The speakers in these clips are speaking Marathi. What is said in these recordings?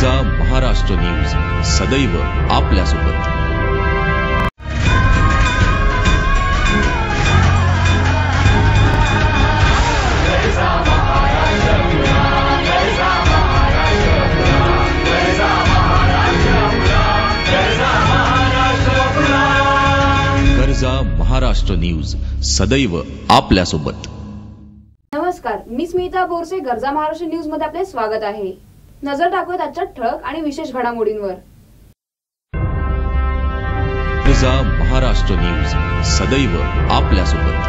गर्जा महाराष्ट्र न्यूज सदैव आपल्यासोबत। गर्जा महाराष्ट्र न्यूज सदैव आपल्यासोबत। नमस्कार, मी स्मिता बोरसे। गर्जा महाराष्ट्र न्यूज मध्ये आपले स्वागत आहे। नजर टाकूयात आजच्या ठळक आणि विशेष घडामोडींवर। गर्जा महाराष्ट्र न्यूज सदैव आपल्यासोबत।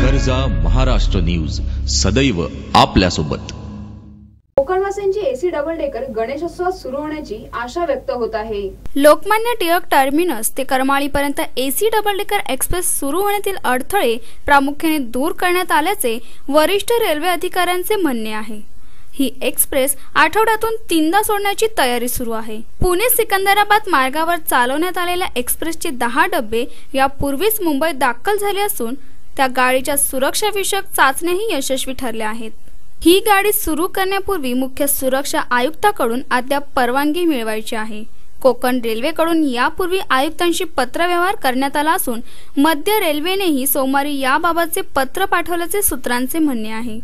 गर्जा महाराष्ट्र न्यूज सदैव आपल्यासोबत। कोकणवासींची एसी डबल डेकर गणेशोत्सवात सुरू होण्याची आशा व्यक्त होत आहे। लोकमान्य टिळक टर्मिनस ते करमाळीपर्यंत एसी डबल डेकर एक्सप्रेस सुरू होण्यातील अडथळे प्रामुख्याने दूर करण्यात आल्याचे वरिष्ठ रेल्वे अधिकाऱ्यांचे म्हणणे आहे। ही एक्सप्रेस आठवड्यातून 3दा सोडण्याची तयारी सुरू आहे। पुणे सिकंदराबाद मार्गावर चालवण्यात आलेल्या एक्सप्रेसचे 10 डबे यापूर्वीच मुंबईत दाखल झाले असून त्या गाडीच्या सुरक्षा विषयक चाचण्याही यशस्वी ठरल्या आहेत। ही गाडी सुरू करण्यापूर्वी मुख्य सुरक्षा आयुक्ताकडून अद्याप परवानगी मिळवायची आहे। कोकण रेल्वेकडून यापूर्वी आयुक्तांशी पत्रव्यवहार करण्यात आला असून मध्य रेल्वेनेही सोमवारी याबाबतचे पत्र पाठवल्याचे सूत्रांचे म्हणणे आहे।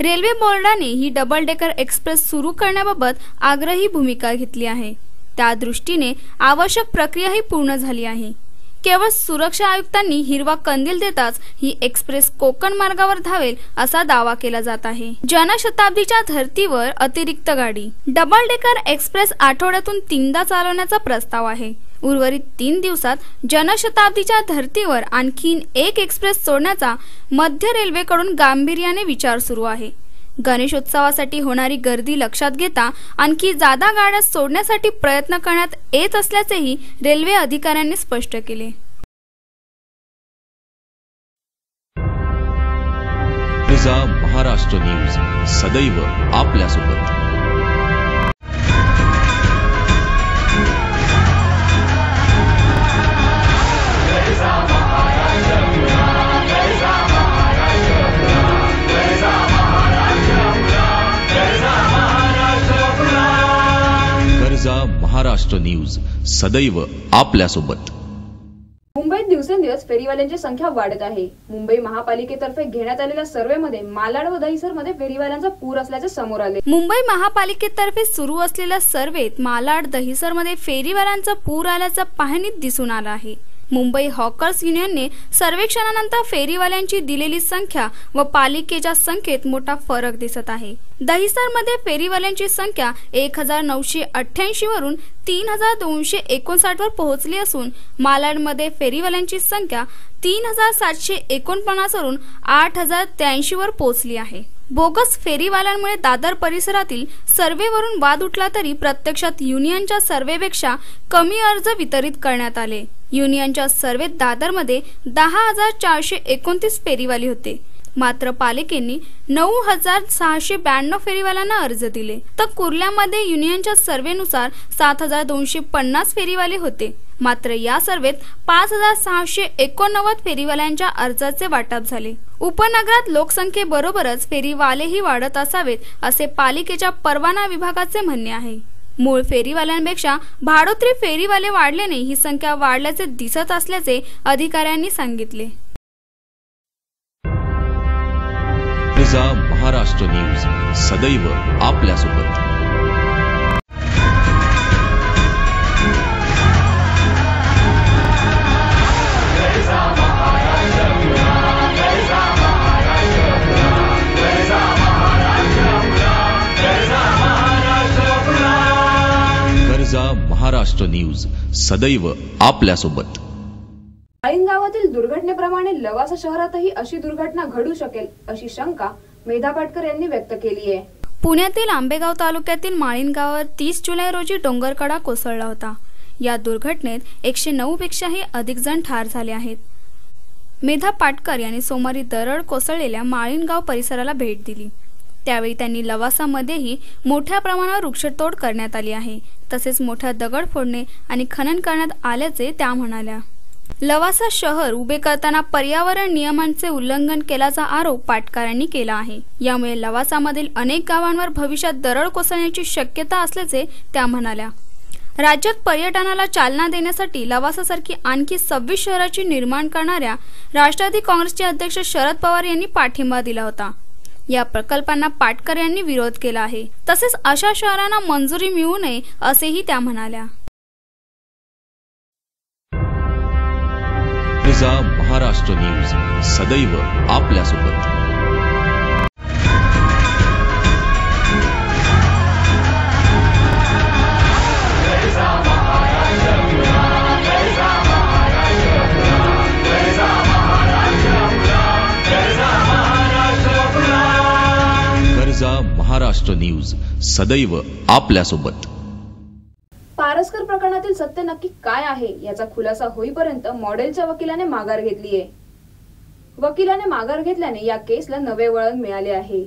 रेल्वे बोर्डाने ही डबल डेकर एक्सप्रेस सुरू करण्याबाबत आग्रही भूमिका घेतली आहे। त्या दृष्टीने आवश्यक प्रक्रियाही पूर्ण झाली आहे। केवळ सुरक्षा आयुक्तांनी हिरवा कंदील देताच ही एक्सप्रेस कोकण मार्गावर धावेल असा दावा केला जात आहे। जनशताब्दीच्या धर्तीवर अतिरिक्त गाडी डबल डेकर एक्सप्रेस आठवड्यातून 3दा चालवण्याचा प्रस्ताव आहे। उर्वरित 3 दिवसात जनशताब्दीच्या धर्तीवर आणखीन एक एक्सप्रेस सोडण्याचा मध्य रेल्वेकडून गांभीर्याने विचार सुरू आहे। गणेशोत्सवासाठी होणारी गर्दी लक्षात घेता आणखी जादा गाड्या सोडण्यासाठी प्रयत्न करण्यात येत असल्याचेही रेल्वे अधिकाऱ्यांनी स्पष्ट केले। गर्जा महाराष्ट्र न्यूज सदैव आपल्यासोबत। गर्जा महाराष्ट्र न्यूज सदैव आपल्यासोबत। मुंबईत दिवसेंदिवस फेरीवाल्यांची संख्या वाढत आहे। मुंबई महापालिकेतर्फे घेण्यात आलेल्या सर्व्हेमध्ये मालाड व दहिसरमध्ये फेरीवाल्यांचा पूर असल्याचे समोर आले। मुंबई महापालिकेतर्फे सुरू असलेल्या सर्व्हेत मालाड दहिसरमध्ये फेरीवाल्यांचा पूर आल्याचा पाहणीत दिसून आला आहे। मुंबई हॉकर्स युनियनने सर्वेक्षणानंतर फेरीवाल्यांची दिलेली संख्या व पालिकेच्या संख्येत मोठा फरक दिसत आहे। दहिसरमध्ये फेरीवाल्यांची संख्या 1988 वरून 3259 वर पोहोचली असून मालाडमध्ये फेरीवाल्यांची संख्या 3749 वरून 8083 वर पोहोचली आहे। बोगस फेरीवाल्यांमुळे दादर परिसरातील सर्व्हेवरून वाद उठला तरी प्रत्यक्षात युनियनच्या सर्व्हेपेक्षा कमी अर्ज वितरित करण्यात आले। युनियनच्या सर्व्हेत दादरमध्ये 10,429 फेरीवाले होते, मात्र पालिकेने 9,692 फेरीवाल्यांना अर्ज दिले। तर कुर्ल्यामध्ये युनियनच्या सर्व्हेनुसार 7,250 फेरीवाले होते, मात्र या सर्व्हेत 5,689 फेरीवाल्यांच्या अर्जाचे वाटप झाले। उपनगरात लोकसंख्येबरोबरच फेरीवालेही वाढत असावेत असे पालिकेच्या परवाना विभागाचे म्हणणे आहे। मूळ फेरीवाल्यांपेक्षा भाडोत्री फेरीवाले वाढल्याने ही संख्या वाढल्याचे दिसत असल्याचे अधिकाऱ्यांनी सांगितले। गर्जा महाराष्ट्र न्यूज सदैव आपल्यासोबत। गर्जा महाराष्ट्र न्यूज सदैव आपल्यासोबत। माळीण गावातील दुर्घटनेप्रमाणे लवासा शहरातही अशी दुर्घटना घडू शकेल अशी शंका मेधा पाटकर यांनी व्यक्त केली आहे। पुण्यातील आंबेगाव तालुक्यातील माळीण गावावर 30 जुलै रोजी डोंगरकडा कोसळला होता। या दुर्घटनेत 109 पेक्षाही अधिक जण ठार झाले आहेत। मेधा पाटकर यांनी सोमवारी दरड कोसळलेल्या माळीण गाव परिसराला भेट दिली। त्यावेळी त्यांनी लवासामध्येही मोठ्या प्रमाणावर वृक्षतोड करण्यात आली आहे, तसेच मोठा दगड फोडणे आणि खनन करण्यात आल्याचे त्या म्हणाल्या. लवासा शहर उभे करताना पर्यावरण नियमांचे उल्लंघन केल्याचा आरोप पाटकरांनी केला आहे. यामुळे लवासामधील अनेक गावांवर भविष्यात दरड कोसळण्याची शक्यता असल्याचे त्या म्हणाल्या. राज्यात पर्यटनाला चालना देण्यासाठी लवासासारखी आणखी 26 शहराची निर्माण करणाऱ्या राष्ट्रवादी काँग्रेसचे अध्यक्ष शरद पवार यांनी पाठिंबा दिला होता. या प्रकल्पांना पाटकर यांनी विरोध केला आहे. तसेच अशा शहरांना मंजुरी मिळू नये असेही त्या म्हणाल्या. महाराष्ट्र न्यूज सदैव आपल्यासोबत. महाराष्ट्र न्यूज सदैव आपल्यासोबत. पारसकर प्रकरणातील सत्य नक्की काय आहे याचा खुलासा होईपर्यंत मॉडेलच्या वकिलाने माघार घेतली आहे. वकिलाने माघार घेतल्याने या केसला नवे वळण मिळाले आहे.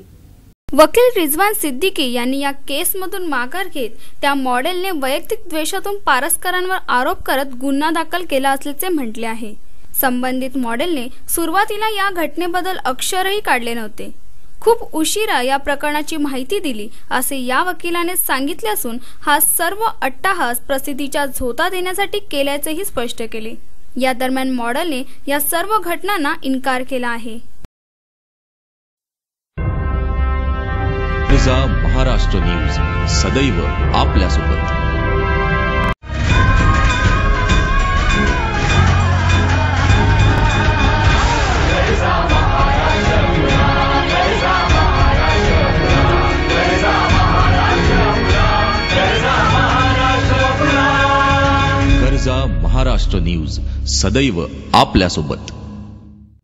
वकील रिजवान सिद्दीकी यांनी या केसमधून माघार घेत त्या मॉडेलने वैयक्तिक द्वेषातून पारसकरांवर आरोप करत गुन्हा दाखल केला असल्याचे म्हटले आहे. संबंधित मॉडेलने सुरुवातीला या घटनेबद्दल अक्षरही काढले नव्हते. खूप उशिरा या प्रकरणाची माहिती दिली असे या वकिलाने सांगितले असून हा सर्व अट्टाहास प्रसिद्धीच्या झोता देण्यासाठी केल्याचेही स्पष्ट केले. या दरम्यान मॉडेलने या सर्व घटनांना इन्कार केला आहे. महाराष्ट्र न्यूज सदैव आपल्यासोबत. महाराष्ट्र न्यूज सदैव आपल्यासोबत.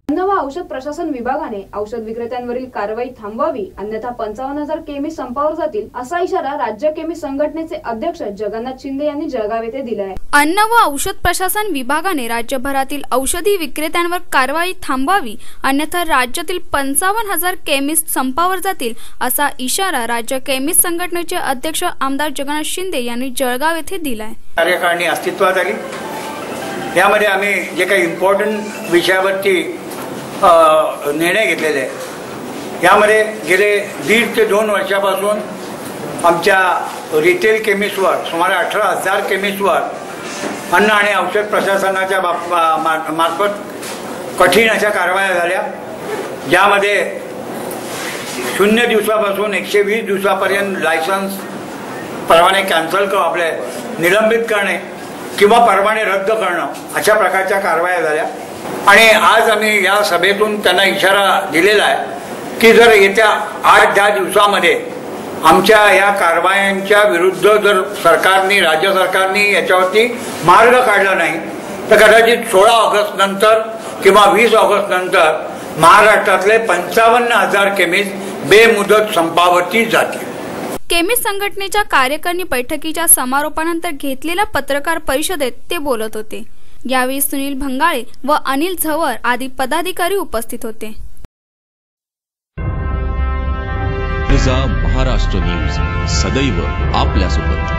अन्न व औषध प्रशासन विभागाने औषध विक्रेत्यांवरील कारवाई थांबवावी अन्यथा 55,000 केमी संपावर जातील असा इशारा राज्य केमी संघटनेचे अध्यक्ष जगन्नाथ शिंदे यांनी जळगाव येथे दिला आहे. अन्न व औषध प्रशासन विभागाने राज्यभरातील औषधी विक्रेत्यांवर कारवाई थांबवावी अन्यथा राज्यातील 55,000 केमिस्ट संपावर जातील असा इशारा राज्य केमिस्ट संघटनेचे अध्यक्ष आमदार जगन्नाथ शिंदे यांनी जळगाव येथे दिला आहे. कार्यकारिणी अस्तित्वात आली. यामध्ये आम्ही जे काही इम्पॉर्टंट विषयावरती निर्णय घेतलेले आहे. यामध्ये गेले 1.5 ते 2 वर्षापासून आमच्या रिटेल केमिस्टवर सुमारे 18,000 केमिस्टवर अन्न आणि औषध प्रशासनाच्या मार्फत कठीण अशा कारवाया झाल्या. ज्यामध्ये 0 दिवसापासून 120 दिवसापर्यंत लायसन्स परवाने कॅन्सल आपले निलंबित करणे किंवा परवाने रद्द करणं अशा प्रकारच्या कारवाया झाल्या. आणि आज आम्ही या सभेतून त्यांना इशारा दिलेला आहे की जर येत्या 8-10 दिवसामध्ये आमच्या या कारवायांच्या विरुद्ध जर सरकारने राज्य सरकारने याच्यावरती मार्ग काढला नाही तर कदाचित 16 ऑगस्ट नंतर किंवा 20 ऑगस्ट नंतर महाराष्ट्रातले 55,000 केमिस्ट बेमुदत संपावरती जातील. केमिस्ट संघटनेच्या कार्यकारिणी बैठकीच्या समारोपानंतर घेतलेल्या पत्रकार परिषदेत ते बोलत होते. यावेळी सुनील भंगाळे व अनिल झवर आदी पदाधिकारी उपस्थित होते. महाराष्ट्र न्यूज सदैव आपल्यासोबत.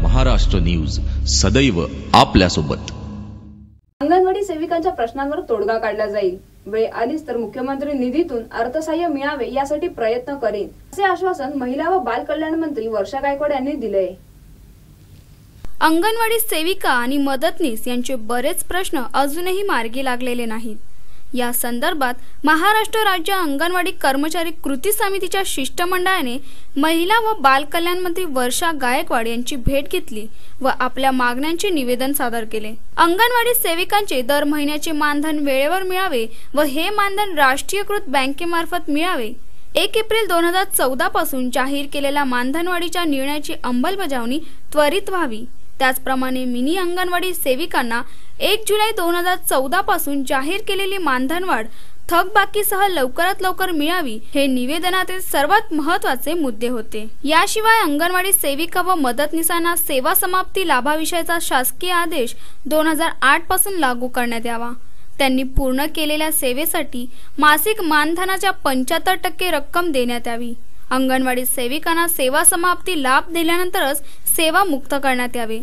महाराष्ट्र न्यूज सदैव आपल्यासोबत. अंगणवाडी सेविकांच्या प्रश्नांवर तोडगा काढला जाईल. वेळ आलीच तर मुख्यमंत्री निधीतून अर्थसहाय्य मिळावे यासाठी प्रयत्न करेन असे आश्वासन महिला व बाल कल्याण मंत्री वर्षा गायकवाड यांनी दिले. अंगणवाडी सेविका आणि मदतनीस यांचे बरेच प्रश्न अजूनही मार्गी लागलेले नाहीत. या संदर्भात महाराष्ट्र राज्य अंगणवाडी कर्मचारी कृती समितीच्या शिष्टमंडळाने महिला व बाल कल्याण मंत्री वर्षा गायकवाड यांची भेट घेतली व आपल्या मागण्यांचे निवेदन सादर केले. अंगणवाडी सेविकांचे दर महिन्याचे मानधन वेळेवर मिळावे व हे मानधन राष्ट्रीयकृत बँकेमार्फत मिळावे. 1 एप्रिल 2014 पासून जाहीर केलेल्या मानधनवाढीच्या निर्णयाची अंमलबजावणी त्वरित व्हावी. त्याचप्रमाणे मिनी अंगणवाडी सेविकांना 1 जुलै 2014 पासून जाहीर केलेली मानधनवाढ थकबाकीसह लवकरात लवकर मिळावी हे निवेदनातील सर्वात महत्त्वाचे मुद्दे होते। याशिवाय अंगणवाडी सेविका व मदतनीसांना सेवा समाप्ती लाभाविषयीचा शासकीय आदेश 2008 पासून लागू करण्यात यावा। त्यांनी पूर्ण केलेल्या सेवेसाठी मासिक मानधनाच्या 75% रक्कम देण्यात यावी। अंगणवाडी सेविकांना सेवा समाप्ती लाभ दिल्यानंतरच सेवा मुक्त करण्यात यावे।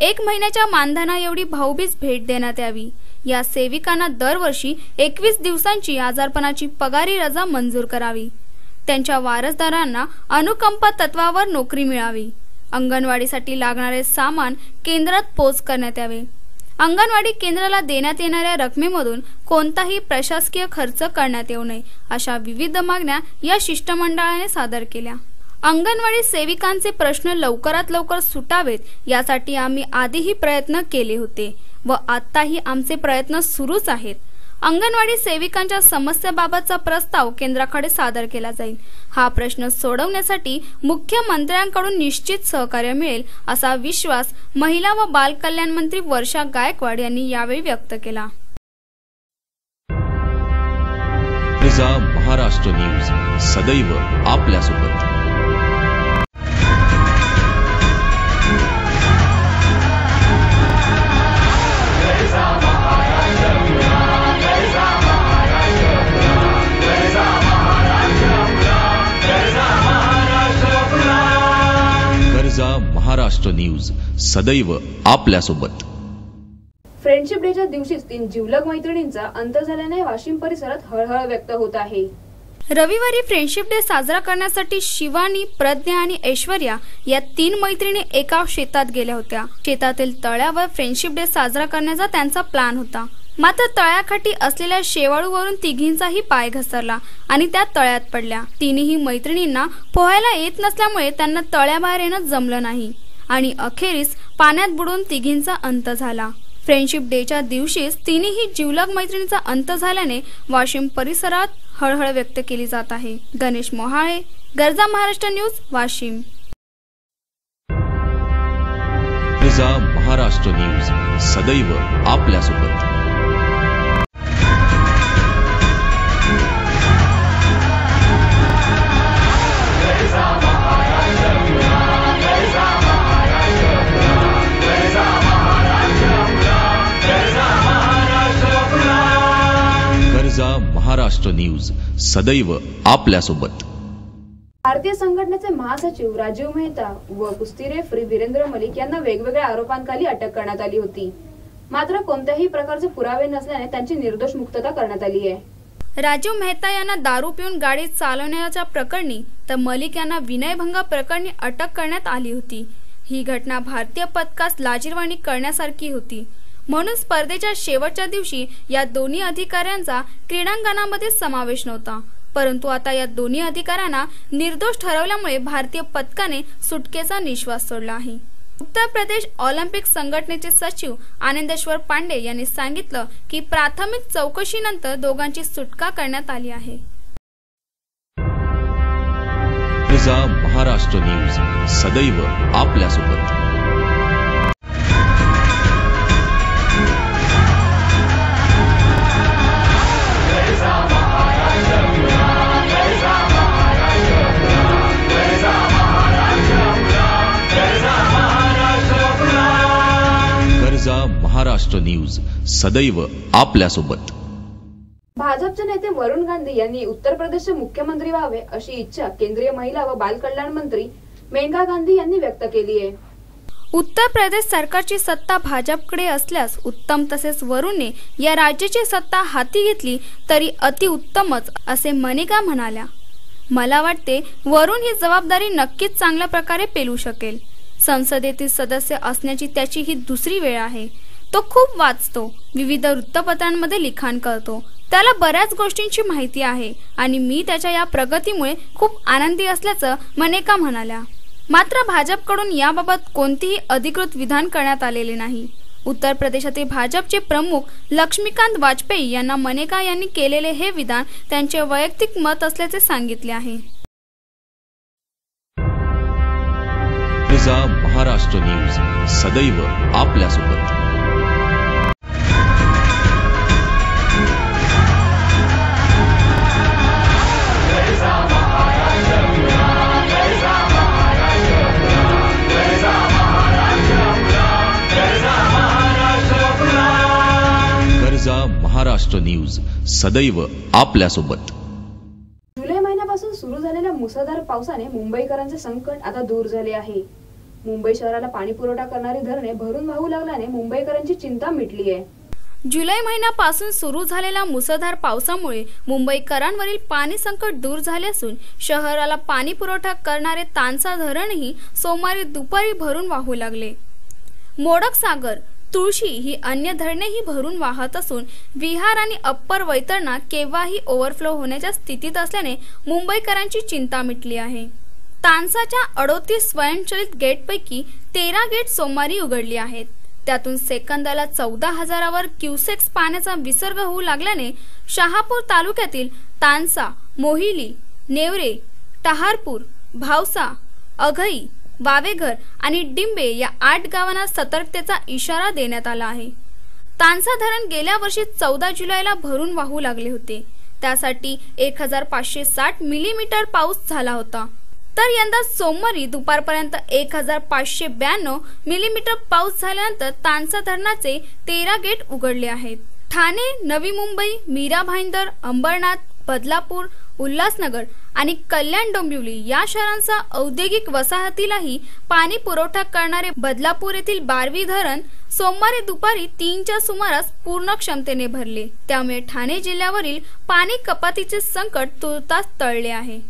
1 महिन्याच्या मानधना एवढी भाऊबीज भेट देण्यात यावी। या सेविकांना दरवर्षी 21 दिवसांची आजारपणाची पगारी रजा मंजूर करावी। त्यांच्या वारसदारांना अनुकंपा तत्वावर नोकरी मिळावी। अंगणवाडीसाठी लागणारे सामान केंद्रात पोच करण्यात यावे। अंगणवाडी केंद्राला देण्यात येणाऱ्या रकमेमधून कोणताही प्रशासकीय खर्च करण्यात येऊ नये अशा विविध मागण्या या शिष्टमंडळाने सादर केल्या। अंगणवाडी सेविकांचे प्रश्न लवकरात लवकर सुटावेत यासाठी आम्ही आधीही प्रयत्न केले होते व आताही आमचे प्रयत्न सुरूच आहेत। अंगणवाडी सेविकांच्या समस्याबाबतचा प्रस्ताव केंद्राकडे सादर केला जाईल। हा प्रश्न सोडवण्यासाठी मुख्यमंत्र्यांकडून निश्चित सहकार्य मिळेल असा विश्वास महिला व बाल कल्याण मंत्री वर्षा गायकवाड यांनी यावेळी व्यक्त केला। महाराष्ट्र न्यूज सदैव आपल्यासोबत। महाराष्ट्र न्यूज सदैव आपल्यासोबत। फ्रेंडशिप डेच्या दिवशीच 3 जिवलग मैत्रिणींचा अंत झाल्याने वाशिम परिसरात हळहळ व्यक्त होत आहे। रविवारी फ्रेंडशिप डे साजरा करण्यासाठी शिवानी, प्रज्ञा आणि ऐश्वर्या या 3 मैत्रिणी एका शेतात गेल्या होत्या। शेतातील तळ्यावर फ्रेंडशिप डे साजरा करण्याचा त्यांचा प्लॅन होता। मात्र तळ्याकाठी असलेल्या शेवाळूवरून तिघींचाही पाय घसरला आणि त्या तळ्यात पडल्या। तिन्ही मैत्रिणींना पोहायला येत नसल्यामुळे त्यांना तळ्याबाहेर येणं जमलं नाही आणि अखेरीस पाण्यात बुडून तिघींचा अंत झाला। फ्रेंडशिप डेच्या दिवशीच तिन्ही जिवलग मैत्रिणींचा अंत झाल्याने वाशिम परिसरात हळहळ व्यक्त केली जात आहे। गणेश मोहाळे, गरजा महाराष्ट्र न्यूज, वाशिम। महाराष्ट्र न्यूज सदैव आपल्यासोबत। महाराष्ट्र न्यूज सदैव आपल्यासोबत। भारतीय संघटनेचे महासचिव राजीव मेहता व कुस्ती रेफरी वीरेंद्र मलिक यांना वेगवेगळ्या आरोपांखाली अटक करण्यात आली होती। मात्र कोणत्याही प्रकारचे पुरावे नसल्याने त्यांची निर्दोष मुक्तता करण्यात आली आहे। राजीव मेहता यांना दारू पिऊन गाडी चालवण्याच्या प्रकरणी तर मलिक यांना विनयभंग प्रकरणी अटक करण्यात आली होती। ही घटना भारतीय पथकास लाजिरवाणी करण्यासारखी होती। म्हणून स्पर्धेच्या शेवटच्या दिवशी या दोन्ही अधिकाऱ्यांचा क्रीडांगणामध्ये समावेश नव्हता। परंतु आता या दोन्ही अधिकाऱ्यांना निर्दोष ठरवल्यामुळे भारतीय पथकाने सुटकेचा निश्वास सोडला आहे। उत्तर प्रदेश ऑलिम्पिक संघटनेचे सचिव आनंदेश्वर पांडे यांनी सांगितलं की प्राथमिक चौकशीनंतर दोघांची सुटका करण्यात आली आहे। महाराष्ट्र न्यूज सदैव आपल्यासोबत। महाराष्ट्र न्यूज सदैव आपल्यासोबत। भाजपचे नेते वरुण गांधी यांनी उत्तर प्रदेशचे मुख्यमंत्री व्हावे अशी इच्छा केंद्रीय महिला व बाल कल्याण मंत्री मेनका गांधी यांनी व्यक्त केली आहे। उत्तर प्रदेश सरकारची सत्ता भाजपकडे असल्यास उत्तम, तसेच वरुणने या राज्याची सत्ता हाती घेतली तरी अतिउत्तमच असे मेनका म्हणाल्या। मला वाटते वरुण ही जबाबदारी नक्कीच चांगल्या प्रकारे पेलू शकेल। संसदेतील सदस्य असण्याची त्याची ही दुसरी वेळ आहे। तो खूप वाचतो, विविध वृत्तपत्रांमध्ये लिखाण करतो, त्याला बऱ्याच गोष्टींची माहिती आहे आणि मी त्याच्या या प्रगतीमुळे खूप आनंदी असल्याचं मेनका म्हणाल्या। मात्र भाजपकडून याबाबत कोणतीही अधिकृत विधान करण्यात आलेले नाही। उत्तर प्रदेशातील भाजपचे प्रमुख लक्ष्मीकांत वाजपेयी यांना मेनका यांनी केलेले हे विधान त्यांचे वैयक्तिक मत असल्याचे सांगितले आहे। महाराष्ट्र न्यूज सदैव आपल्यासोबत। महाराष्ट्र न्यूज सदैव आपल्यासोबत. जुलै महिन्यापासून सुरू झालेल्या मुसळधार पावसाने मुंबईकरांचे संकट आता दूर झाले आहे. मुंबई शहराला पाणी पुरवठा करणारी धरणे भरून वाहू लागल्याने मुंबईकरांची चिंता मिटली आहे. जुलै महिन्यापासून सुरू झालेल्या मुसळधार पावसामुळे मुंबईकरांवरील पाणी संकट दूर झाले असून शहराला पाणी पुरवठा करणारे तानसा धरणही सोमवारी दुपारी भरून वाहू लागले. मोडक सागर, तुळशी ही अन्य धरणेही भरून वाहत असून विहार आणि अप्पर वैतरणा केव्हाही ओव्हरफ्लो होण्याच्या स्थितीत असल्याने मुंबईकरांची चिंता मिटली आहे. तानसाच्या 38 स्वयंचलित गेटपैकी 13 गेट सोमवारी उघडली आहेत. त्यातून सेकंदाला 14,000 क्युसेक्स पाण्याचा विसर्ग होऊ लागल्याने शहापूर तालुक्यातील तानसा, मोहिली, नेवरे, टहारपूर, भावसा, अघई, वावेघर आणि डिंबे या 8 गावांना सतर्कतेचा इशारा देण्यात आला आहे. तानसा धरण गेल्या वर्षी 14 जुलैला भरून वाहू लागले होते. त्यासाठी 1560 मिलीमीटर पाऊस झाला होता. तर यंदा सोमवारी दुपारपर्यंत 1592 मिलीमीटर पाऊस झाल्यानंतर तानसा धरणाचे 13 गेट उघडले आहेत. ठाणे, नवी मुंबई, मीरा भाईंदर, अंबरनाथ, बदलापूर, उल्हासनगर आणि कल्याण डोंबिवली या शहरांसह औद्योगिक वसाहतीलाही पाणी पुरवठा करणारे बदलापूर येथील बारवी धरण सोमवारी दुपारी 3च्या सुमारास पूर्ण क्षमतेने भरले. त्यामुळे ठाणे जिल्ह्यावरील पाणी कपातीचे संकट तुर्तास टळले आहे.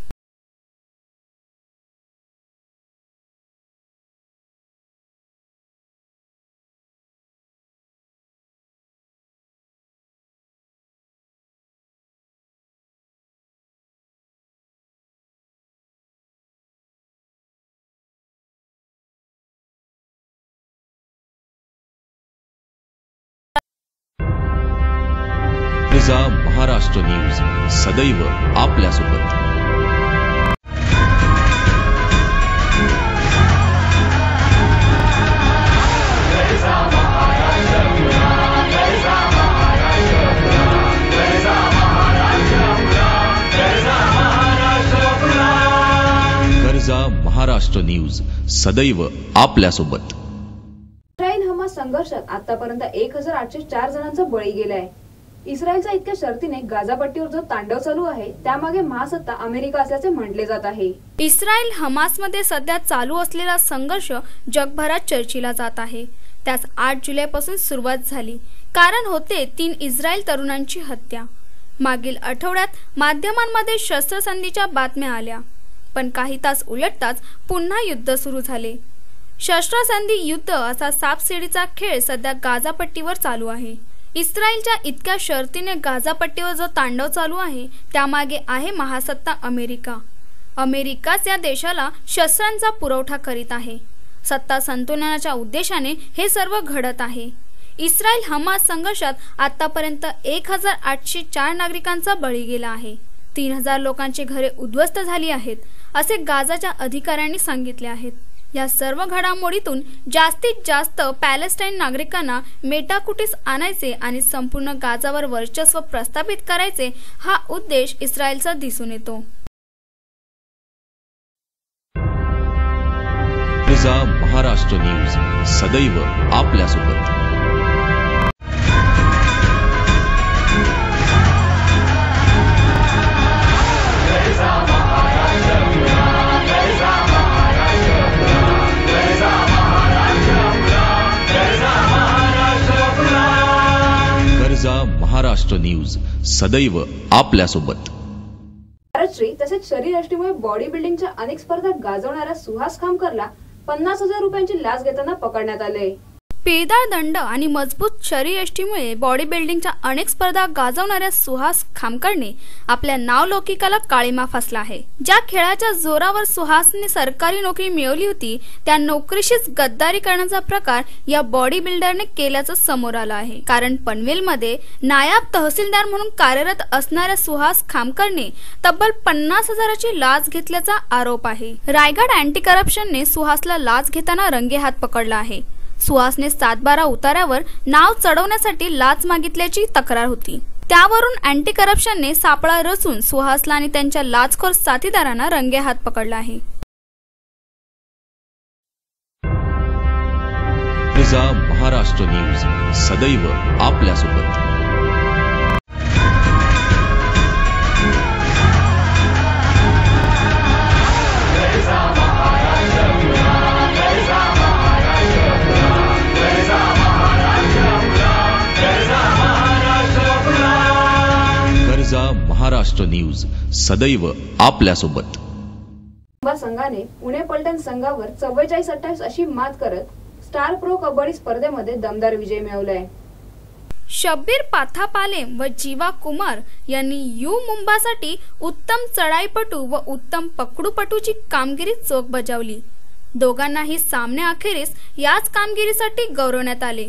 कर्जा महाराष्ट्र न्यूज सदैव आपल्यासोबत. कर्जा महाराष्ट्र न्यूज सदैव आपल्यासोबत. इस्रायल हमास संघर्षात आतापर्यंत 1804 जणांचा बळी गेलाय. इस्रायलच्या इतक्या शर्तीने गाझापट्टीवर जो तांडव चालू आहे त्यामागे महासत्ता अमेरिका असल्याचे म्हटले जात आहे. इस्रायल हमासमध्ये सध्या चालू असलेला संघर्ष जगभरात चर्चेला जात आहे. त्यास 8 जुलैपासून सुरुवात झाली. कारण होते 3 इस्रायल तरुणांची हत्या. मागील आठवड्यात माध्यमांमध्ये शस्त्रसंधीच्या बातम्या आल्या, पण काही तास उलटताच पुन्हा युद्ध सुरू झाले. शस्त्रसंधी युद्ध असा सापशिडीचा खेळ सध्या गाझापट्टीवर चालू आहे. इस्रायलच्या इतक्या शर्तीने गाझापट्टीवर जो तांडव चालू आहे त्यामागे आहे महासत्ता अमेरिका. अमेरिकाच या देशाला शस्त्रांचा पुरवठा करीत आहे. सत्ता संतुलनाच्या उद्देशाने हे सर्व घडत आहे. इस्रायल हमास संघर्षात आतापर्यंत 1804 नागरिकांचा बळी गेला आहे. 3000 लोकांची घरे उद्ध्वस्त झाली आहेत असे गाझाच्या अधिकाऱ्यांनी सांगितले आहेत. या सर्व घडामोडीतून जास्तीत जास्त पॅलेस्टाईन नागरिकांना मेटाकुटीस आणायचे आणि संपूर्ण गाझावर वर्चस्व प्रस्थापित करायचे हा उद्देश इस्रायलचा दिसून येतो. कर्जा महाराष्ट्र न्यूज सदैव आपल्यासोबत. महाराष्ट्र न्यूज सदैव आपल्यासोबत. भारतश्री तसेच शरीरयष्टीमुळे बॉडी बिल्डिंगच्या अनेक स्पर्धा गाजवणाऱ्या सुहास खामकरला 50,000 रुपयांची लाच घेताना पकडण्यात आले. पेदाळ दंड आणि मजबूत शरीरयष्टीमुळे बॉडी बिल्डिंगच्या अनेक स्पर्धा गाजवणाऱ्या सुहास खामकरने आपल्या नावलौकिकाला काळीमा फासला आहे. ज्या खेळाच्या जोरावर सुहासने सरकारी नोकरी मिळवली होती त्या नोकरीशीच गद्दारी करण्याचा प्रकार या बॉडी बिल्डरने केल्याचं समोर आलं आहे. कारण पनवेलमध्ये नायब तहसीलदार म्हणून कार्यरत असणाऱ्या सुहास खामकरने तब्बल 50,000ची लाच घेतल्याचा आरोप आहे. रायगड अँटी करप्शनने सुहासला लाच घेताना रंगेहात पकडला आहे. सुहासने 7/12 उतार्यावर नाव चढवण्यासाठी लाच मागितल्याची तक्रार होती. त्यावरून अँटी करप्शनने सापळा रचून सुहासला आणि त्यांच्या लाचखोर साथीदारांना रंगेहात पकडला आहे. कर्जा महाराष्ट्र न्यूज सदैव आपल्यासोबत. महाराष्ट्र न्यूज सदैव आपल्यासोबत. मुंबा संघाने पुणे पलटण संघावर 44-28 अशी मात करत स्टार प्रो कबड्डी स्पर्धेमध्ये दमदार विजय मिळवलाय. शब्बीर पाथापालेम व जीवा कुमार यांनी यू मुंबासाठी उत्तम चढाईपटू व उत्तम पकडूपटूची कामगिरी चोख बजावली. दोघांनाही सामन्याअखेरीस याच कामगिरीसाठी गौरवण्यात आले.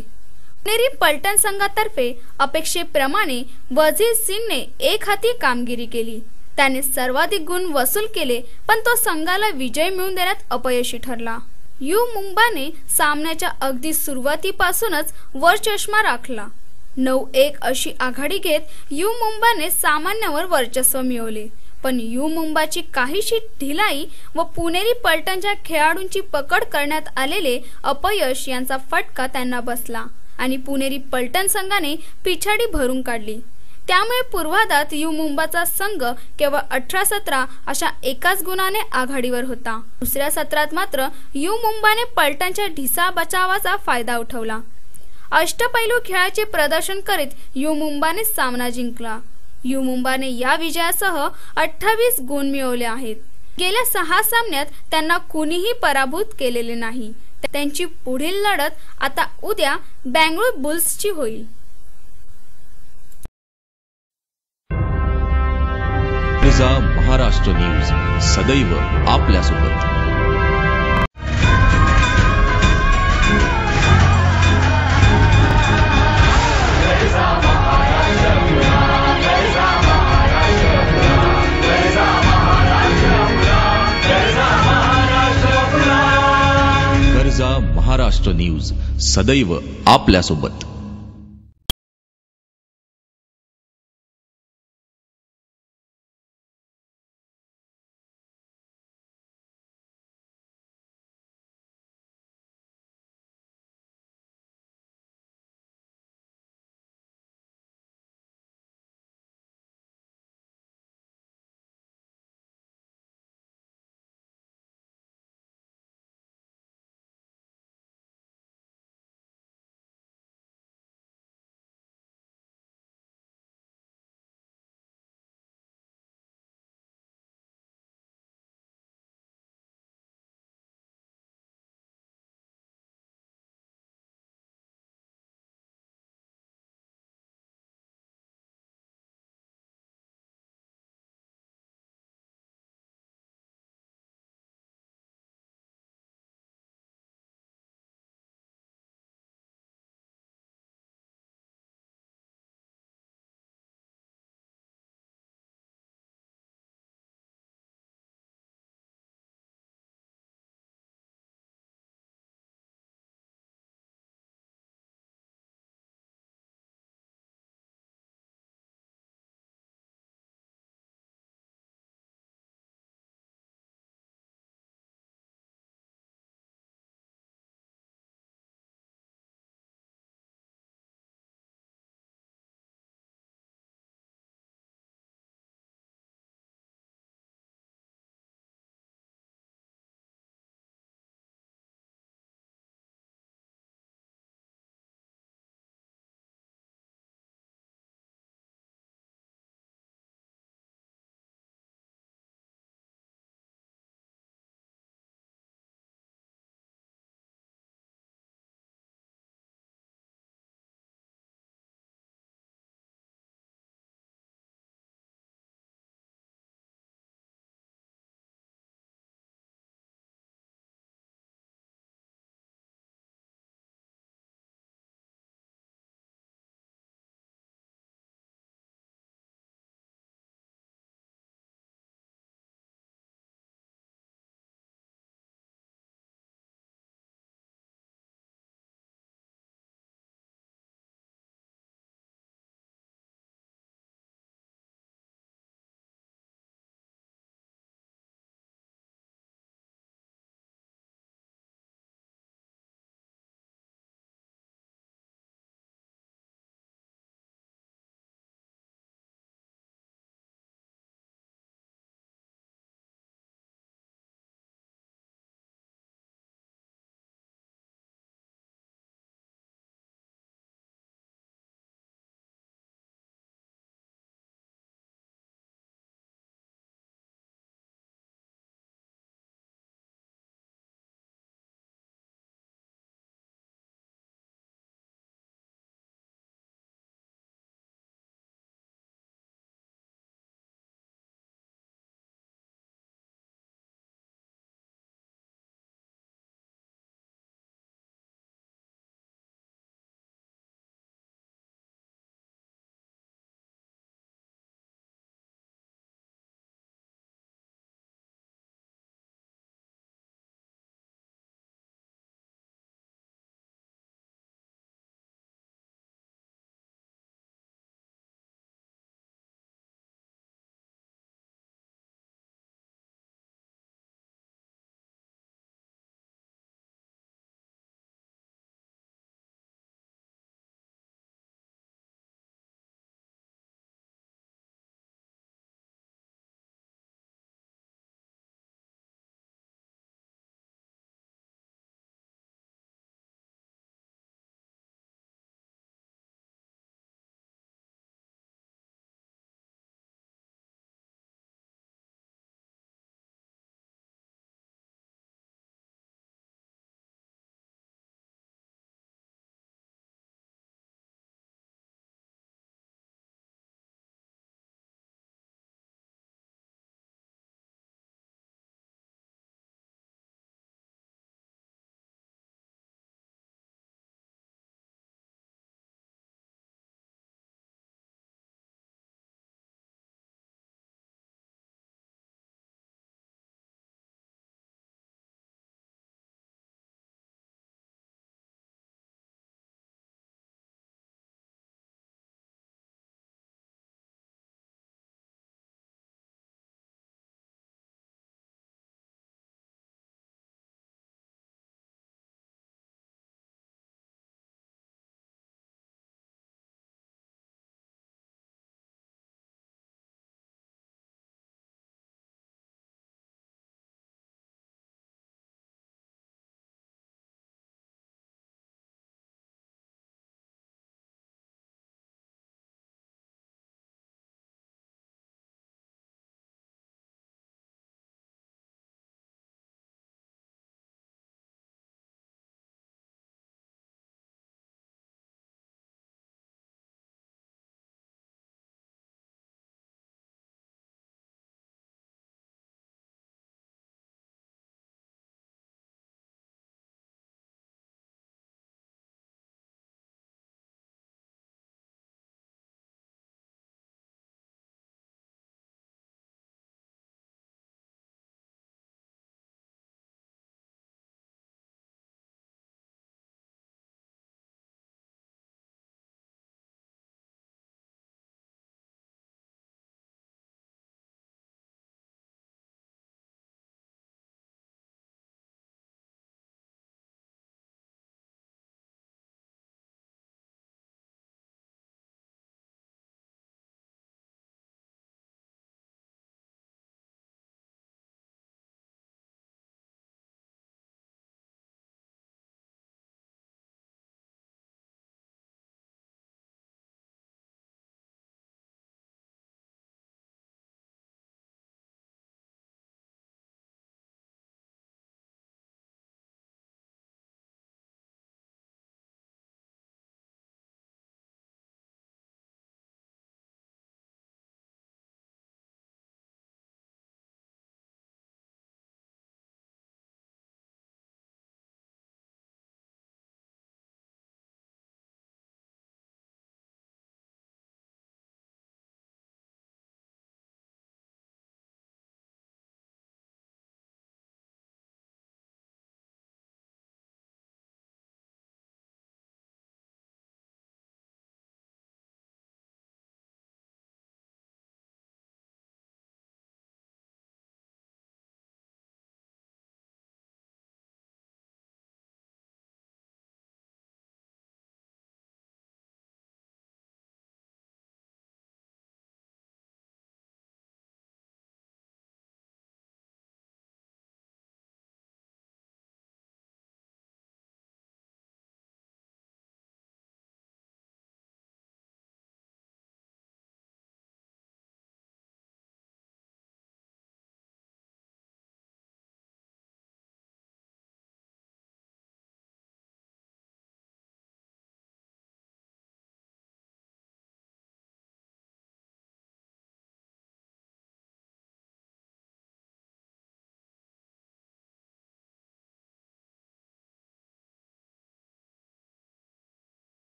पुणेरी पलटण संघातर्फे अपेक्षेप्रमाणे वजीर सिंगने एक हाती कामगिरी केली. त्याने सर्वाधिक गुण वसूल केले, पण तो संघाला विजय मिळवून देण्यात अपयशी ठरला. यू मुंबाने सामन्याच्या अगदी सुरुवातीपासूनच वर चष्मा राखला. 9-1 अशी आघाडी घेत यू मुंबाने सामन्यावर वर्चस्व मिळवले, पण यू मुंबाची काहीशी ढिलाई व पुणेरी पलटणच्या खेळाडूंची पकड करण्यात आलेले अपयश यांचा फटका त्यांना बसला आणि पुणेरी पलटण संघाने पिछाडी भरून काढली. त्यामुळे पूर्वार्धात यू मुंबाचा संघ केवळ 18-17 अशा एकाच गुणाने आघाडीवर होता. दुसऱ्या सत्रात मात्र यू मुंबाने पलटणच्या ढिसा बचावाचा फायदा उठवला. अष्टपैलू खेळाचे प्रदर्शन करीत यू मुंबाने सामना जिंकला. यू मुंबाने या विजयासह 28 गुण मिळवले आहेत. गेल्या 6 सामन्यात त्यांना कुणीही पराभूत केलेले नाही. त्यांची पुढील लढत आता उद्या बंगळुरू बुल्सची होईल. कर्जा महाराष्ट्र न्यूज सदैव आपल्यासोबत. कर्जा महाराष्ट्र न्यूज सदैव आपल्यासोबत.